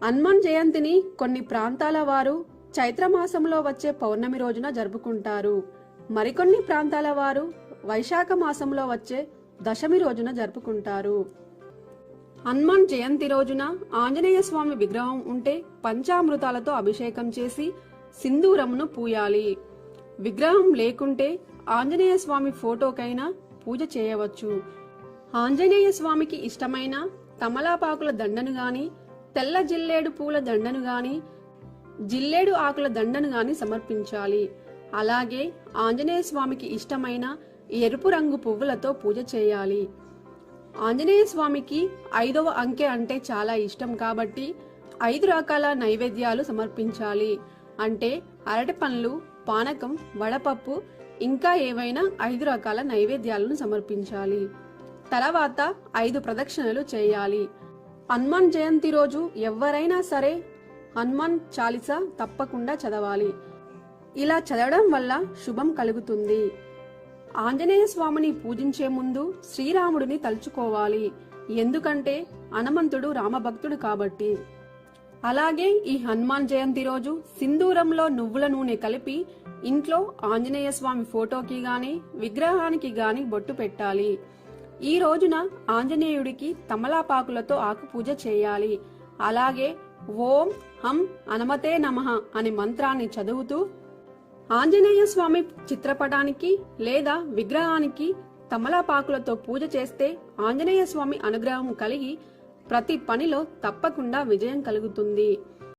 హనుమాన్ జయంతిని కొన్ని ప్రాంతాల వారు చైత్రమాసంలో వచ్చే పౌర్ణమి రోజున జరుపుకుంటారు. మరికొన్ని ప్రాంతాల వారు వైశాఖ మాసంలో వచ్చే దశమి రోజున జరుపుకుంటారు. హనుమాన్ జయంతి రోజున ఆంజనేయ స్వామి విగ్రహం ఉంటే పంచామృతాలతో అభిషేకం చేసి సింధూరమును పూయాలి. విగ్రహం లేకుంటే ఆంజనేయ స్వామి ఫోటోకైనా పూజ చేయవచ్చు. ఆంజనేయ స్వామికి ఇష్టమైన తమలాపాకుల దండను గాని, తెల్ల జిల్లేడు పూల దండను గాని, జిల్లేడు ఆకుల దండను గాని సమర్పించాలి. అలాగే ఆంజనేయ స్వామికి ఇష్టమైన ఎరుపు రంగు పువ్వులతో పూజ చేయాలి. ఆంజనేయ స్వామికి 5వ అంకె అంటే చాలా ఇష్టం కాబట్టి 5 రకాల నైవేద్యాలు సమర్పించాలి. అంటే అరటి పండ్లు, పానకం, వడపప్పు, ఇంకా ఏవైనా 5 రకాల నైవేద్యాలను సమర్పించాలి. తర్వాత 5 ప్రదక్షిణలు చేయాలి. హనుమాన్ జయంతి రోజు ఎవరైనా సరే హనుమాన్ చాలీసా తప్పకుండా చదవాలి. ఇలా చదవడం వల్ల శుభం కలుగుతుంది. ఆంజనేయ స్వామిని పూజించే ముందు శ్రీరాముడిని తలుచుకోవాలి. ఎందుకంటే హనుమంతుడు రామభక్తుడు కాబట్టి. అలాగే ఈ హనుమాన్ జయంతి రోజు సింధూరంలో నువ్వుల నూనె కలిపి ఇంట్లో ఆంజనేయ స్వామి ఫోటోకి గాని, విగ్రహానికి గాని బొట్టు పెట్టాలి. ఈ రోజున ఆంజనేయుడికి తమలాపాకులతో ఆకు పూజ చేయాలి. అలాగే ఓం హం హనుమతే నమః అనే మంత్రాన్ని చదువుతూ ఆంజనేయ స్వామి చిత్రపటానికి లేదా విగ్రహానికి తమలాపాకులతో పూజ చేస్తే ఆంజనేయ స్వామి అనుగ్రహం కలిగి ప్రతి పనిలో తప్పకుండా విజయం కలుగుతుంది.